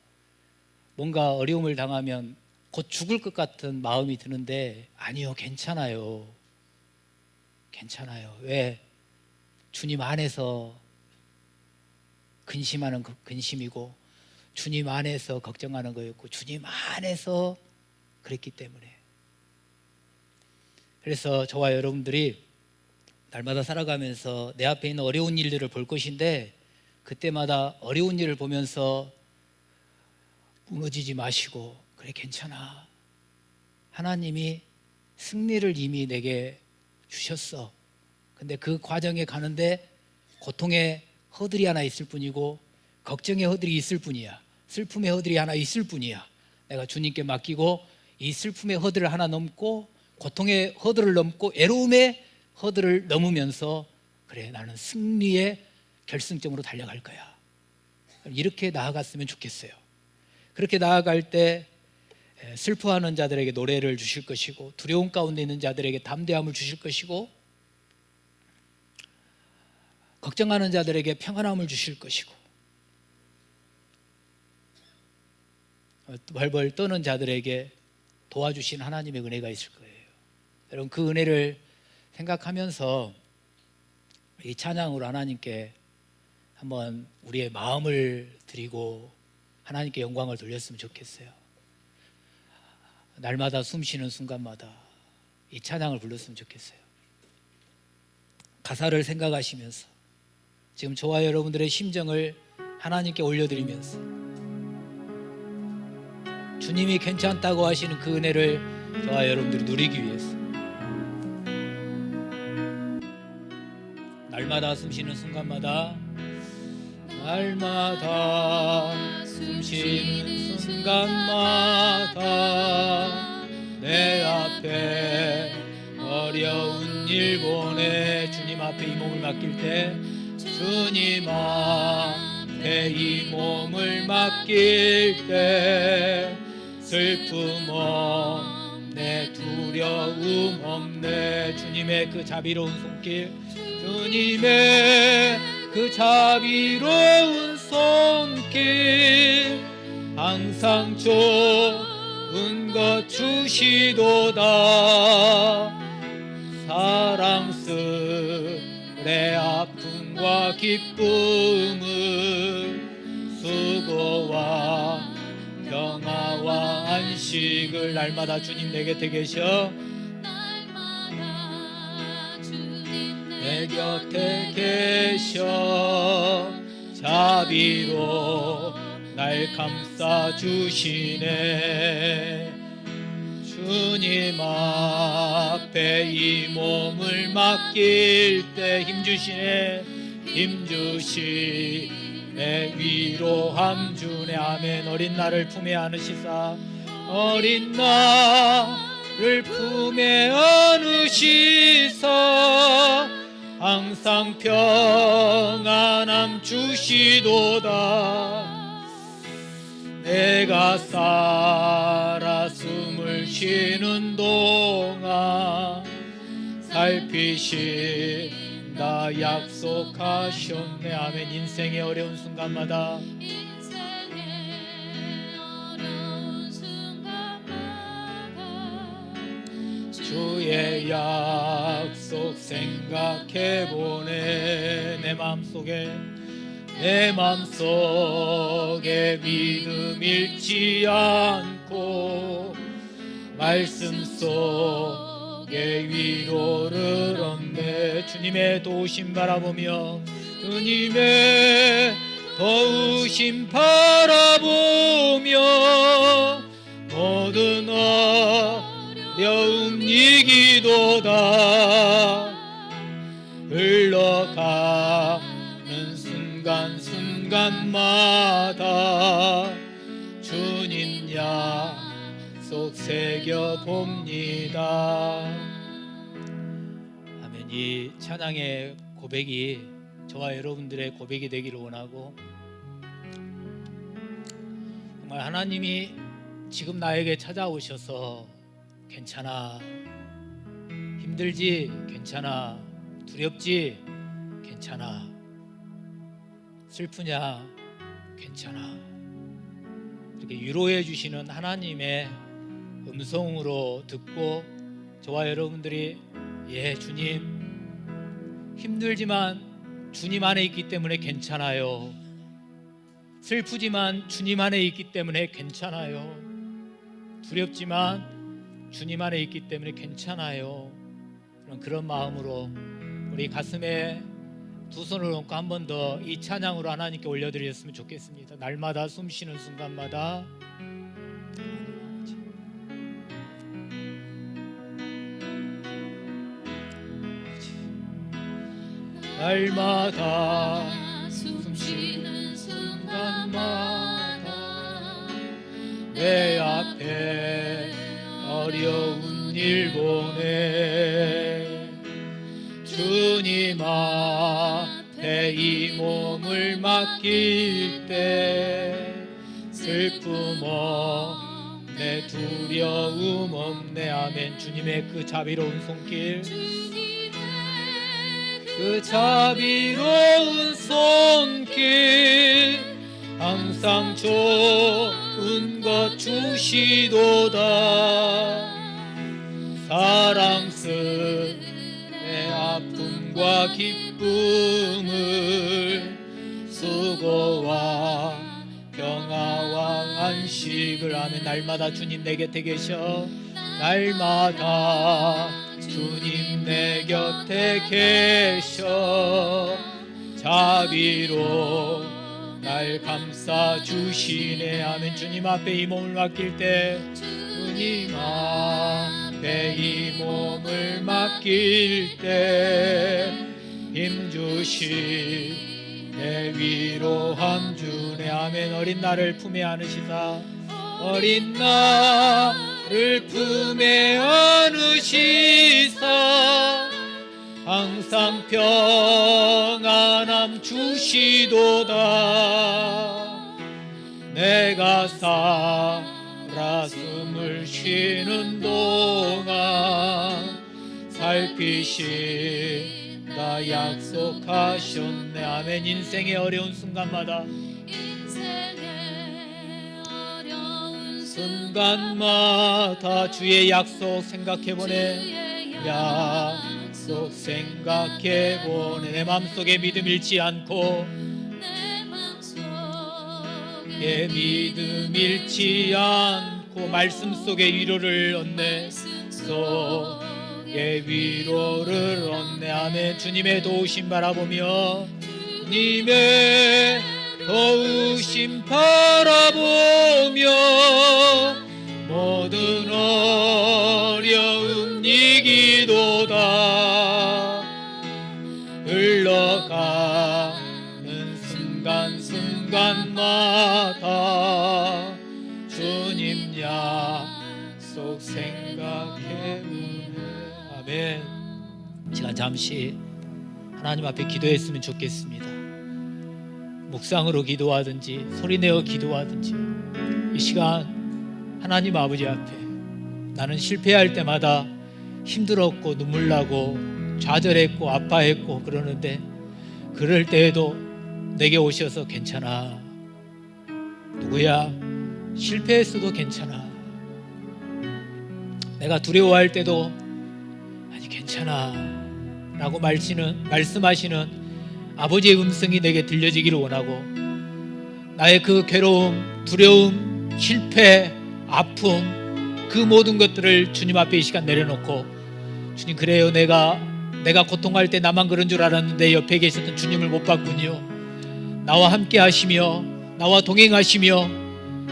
뭔가 어려움을 당하면 곧 죽을 것 같은 마음이 드는데 아니요, 괜찮아요. 괜찮아요. 왜? 주님 안에서 근심하는 거 근심이고, 주님 안에서 걱정하는 거였고, 주님 안에서 그랬기 때문에. 그래서 저와 여러분들이 날마다 살아가면서 내 앞에 있는 어려운 일들을 볼 것인데, 그때마다 어려운 일을 보면서 무너지지 마시고, 그래 괜찮아, 하나님이 승리를 이미 내게 주셨어. 근데 그 과정에 가는데 고통의 허들이 하나 있을 뿐이고, 걱정의 허들이 있을 뿐이야. 슬픔의 허들이 하나 있을 뿐이야. 내가 주님께 맡기고 이 슬픔의 허들을 하나 넘고, 고통의 허들을 넘고, 애로움의 허들을 넘으면서 그래 나는 승리의 결승점으로 달려갈 거야. 이렇게 나아갔으면 좋겠어요. 그렇게 나아갈 때 슬퍼하는 자들에게 노래를 주실 것이고, 두려움 가운데 있는 자들에게 담대함을 주실 것이고, 걱정하는 자들에게 평안함을 주실 것이고, 벌벌 떠는 자들에게 도와주신 하나님의 은혜가 있을 거예요. 여러분 그 은혜를 생각하면서 이 찬양으로 하나님께 한번 우리의 마음을 드리고 하나님께 영광을 돌렸으면 좋겠어요. 날마다 숨 쉬는 순간마다 이 찬양을 불렀으면 좋겠어요. 가사를 생각하시면서 지금 저와 여러분들의 심정을 하나님께 올려드리면서 주님이 괜찮다고 하시는 그 은혜를 저와 여러분들이 누리기 위해서 날마다 숨쉬는 순간마다, 날마다 숨쉬는 순간마다 내 앞에 어려운 일 보내. 주님 앞에 이 몸을 맡길 때, 주님 앞에 이 몸을 맡길 때 슬픔 없네, 두려움 없네. 주님의 그 자비로운 손길, 주님의 그 자비로운 손길, 항상 좋은 것 주시도다. 사랑스레 아픔과 기쁨을, 수고와 평화와 안식을 날마다 주님 내 곁에 계셔, 내 곁에 계셔 자비로 날 감싸 주시네. 주님 앞에 이 몸을 맡길 때 힘주시네 힘주시네 위로함 주네 아멘. 어린 나를 품에 안으시사 어린 나를 품에 안으시사 항상 평안함 주시도다. 내가 살아 숨을 쉬는 동안 살피신다 약속하셨네 아멘. 인생의 어려운 순간마다 주의 약속 생각해보네. 내 맘속에 믿음 잃지 않고 말씀 속에 위로를 얻네. 주님의 도우심 바라보며 주님의 도우심 바라보며 모든 어려움 이기도다. 흘러가는 순간순간마다 주님 약속 새겨봅니다. 아멘. 이 찬양의 고백이 저와 여러분들의 고백이 되기를 원하고, 정말 하나님이 지금 나에게 찾아오셔서 괜찮아, 힘들지 괜찮아, 두렵지 괜찮아, 슬프냐 괜찮아, 이렇게 위로해 주시는 하나님의 음성으로 듣고 저와 여러분들이 예 주님 힘들지만 주님 안에 있기 때문에 괜찮아요, 슬프지만 주님 안에 있기 때문에 괜찮아요, 두렵지만 주님 안에 있기 때문에 괜찮아요, 그런 마음으로 우리 가슴에 두 손을 얹고 한 번 더 이 찬양으로 하나님께 올려드렸으면 좋겠습니다. 날마다 숨 쉬는 순간마다 날마다 숨 쉬는 순간마다 내 앞에 어려운 일 보내 주님 앞에 이 몸을 맡길 때 슬픔 없네 두려움 없네 아멘. 주님의 그 자비로운 손길, 그 자비로운 손길 항상 좋은 것 주시도다. 사랑스레 아픔과 기쁨을 수고와 평화와 안식을 아멘. 날마다 주님 내 곁에 계셔, 날마다 주님 내 곁에 계셔 자비로 날 감싸 주시네 아멘. 주님 앞에 이 몸을 맡길 때 주님 앞에 이 몸을 맡길 때 힘주시네 위로함 주네 아멘. 어린 나를 품에 안으시사 어린 나를 품에 안으시사 항상 평안함 주시도다. 내가 살아 숨을 쉬는 동안 살피신다 약속하셨네 아멘. 인생의 어려운 순간마다 순간마다 주의 약속 생각해보네. 약속 생각해보네. 내 맘속에 믿음 잃지 않고 내 믿음 잃지 않고 말씀 속에 위로를 얻네. 속에 위로를 얻네 아멘. 주님의 도우심 바라보며 주님의 도우심 바라보며 모든 어려움 이기도다. 흘러가는 순간순간마다 주님 약속 생각해 보네. 아멘. 시간 잠시 하나님 앞에 기도했으면 좋겠습니다. 묵상으로 기도하든지 소리내어 기도하든지 이 시간 하나님 아버지 앞에 나는 실패할 때마다 힘들었고 눈물 나고 좌절했고 아파했고 그러는데 그럴 때에도 내게 오셔서 괜찮아. 누구야? 실패했어도 괜찮아. 내가 두려워할 때도 아니 괜찮아 라고 말씀하시는 아버지의 음성이 내게 들려지기를 원하고 나의 그 괴로움, 두려움, 실패, 아픔 그 모든 것들을 주님 앞에 이 시간 내려놓고 주님 그래요 내가 고통할 때 나만 그런 줄 알았는데 옆에 계셨던 주님을 못 봤군요. 나와 함께 하시며 나와 동행하시며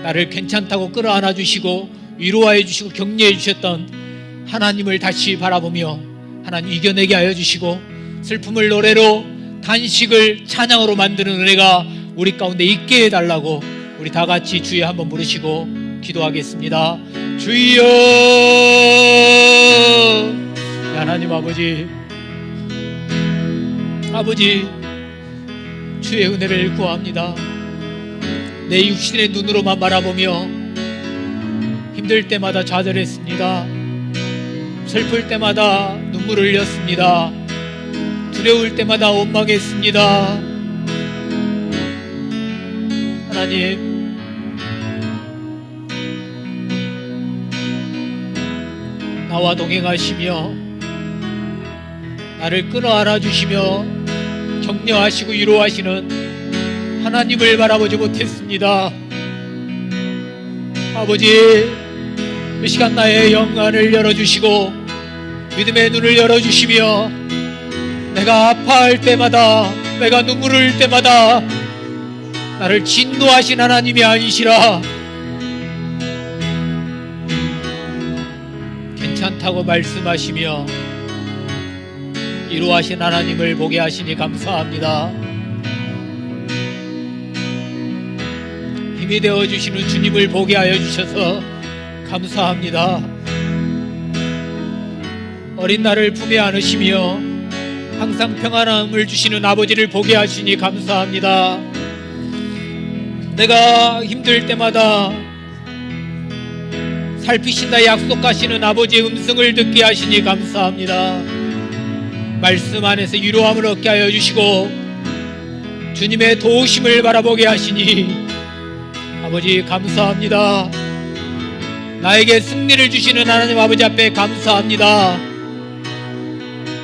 나를 괜찮다고 끌어안아 주시고 위로하여 주시고 격려해 주셨던 하나님을 다시 바라보며 하나님 이겨내게 하여 주시고 슬픔을 노래로 단식을 찬양으로 만드는 은혜가 우리 가운데 있게 해달라고 우리 다 같이 주여 한번 부르시고 기도하겠습니다. 주여. 하나님 아버지 주의 은혜를 구합니다. 내 육신의 눈으로만 바라보며 힘들 때마다 좌절했습니다. 슬플 때마다 눈물을 흘렸습니다. 두려울 때마다 원망했습니다. 하나님 나와 동행하시며 나를 끌어안아 주시며 격려하시고 위로하시는 하나님을 바라보지 못했습니다. 아버지 이 시간 나의 영안을 열어주시고 믿음의 눈을 열어주시며 내가 아파할 때마다 내가 눈물을 흘릴 때마다 나를 진노하신 하나님이 아니시라 괜찮다고 말씀하시며 위로하신 하나님을 보게 하시니 감사합니다. 힘이 되어주시는 주님을 보게 하여 주셔서 감사합니다. 어린 나를 품에 안으시며 항상 평안함을 주시는 아버지를 보게 하시니 감사합니다. 내가 힘들 때마다 살피신다 약속하시는 아버지의 음성을 듣게 하시니 감사합니다. 말씀 안에서 위로함을 얻게 하여 주시고 주님의 도우심을 바라보게 하시니 아버지 감사합니다. 나에게 승리를 주시는 하나님 아버지 앞에 감사합니다.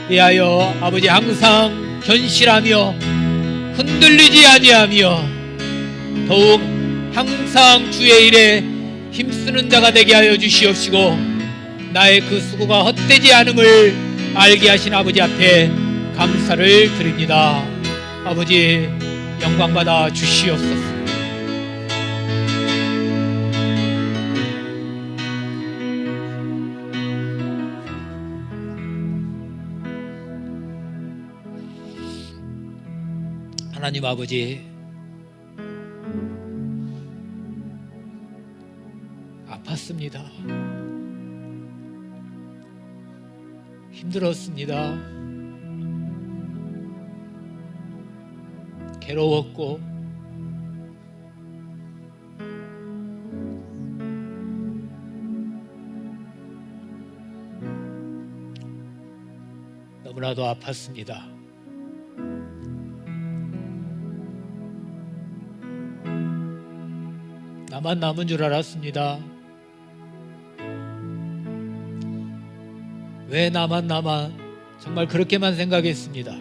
위하여 아버지 항상 견실하며 흔들리지 아니하며 더욱 항상 주의 일에 힘쓰는 자가 되게 하여 주시옵시고 나의 그 수고가 헛되지 않음을 알게 하신 아버지 앞에 감사를 드립니다. 아버지 영광받아 주시옵소서. 하나님 아버지 아팠습니다. 힘들었습니다. 괴로웠고 너무나도 아팠습니다. 나만 남은 줄 알았습니다. 왜 나만 정말 그렇게만 생각했습니다.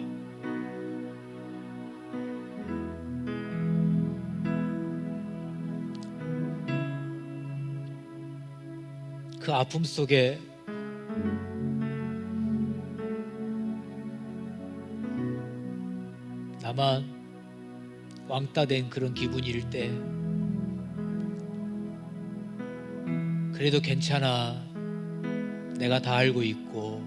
그 아픔 속에 나만 왕따 된 그런 기분일 때 그래도 괜찮아. 내가 다 알고 있고.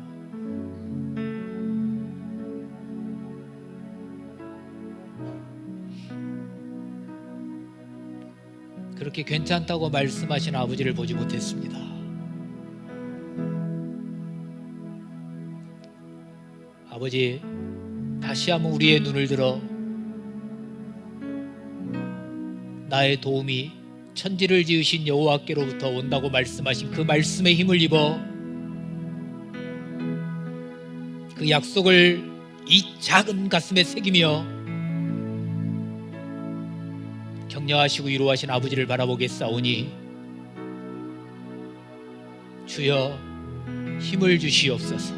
그렇게 괜찮다고 말씀하신 아버지를 보지 못했습니다. 아버지, 다시 한번 우리의 눈을 들어 나의 도움이 천지를 지으신 여호와께로부터 온다고 말씀하신 그 말씀의 힘을 입어 그 약속을 이 작은 가슴에 새기며 격려하시고 위로하신 아버지를 바라보겠사오니 주여 힘을 주시옵소서.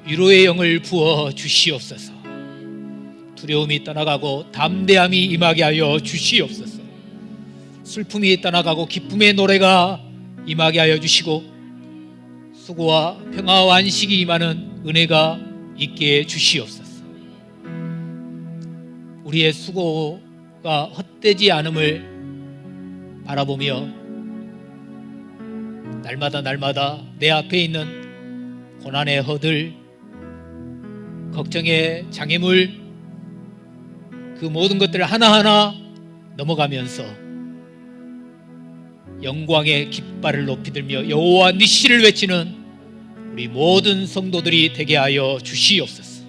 위로의 영을 부어 주시옵소서. 두려움이 떠나가고 담대함이 임하게 하여 주시옵소서. 슬픔이 떠나가고 기쁨의 노래가 임하게 하여 주시고 수고와 평화와 안식이 임하는 은혜가 있게 주시옵소서. 우리의 수고가 헛되지 않음을 바라보며 날마다 내 앞에 있는 고난의 허들, 걱정의 장애물, 그 모든 것들을 하나하나 넘어가면서 영광의 깃발을 높이 들며 여호와 니시를 외치는 우리 모든 성도들이 되게 하여 주시옵소서.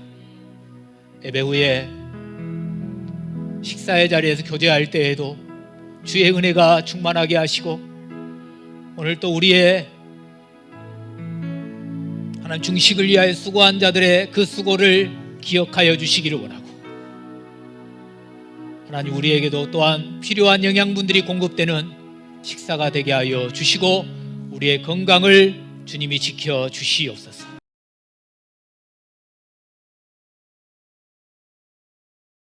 예배 후에 식사의 자리에서 교제할 때에도 주의 은혜가 충만하게 하시고 오늘 또 우리의 하나님 중식을 위하여 수고한 자들의 그 수고를 기억하여 주시기를 원하고 하나님 우리에게도 또한 필요한 영양분들이 공급되는 식사가 되게 하여 주시고 우리의 건강을 주님이 지켜 주시옵소서.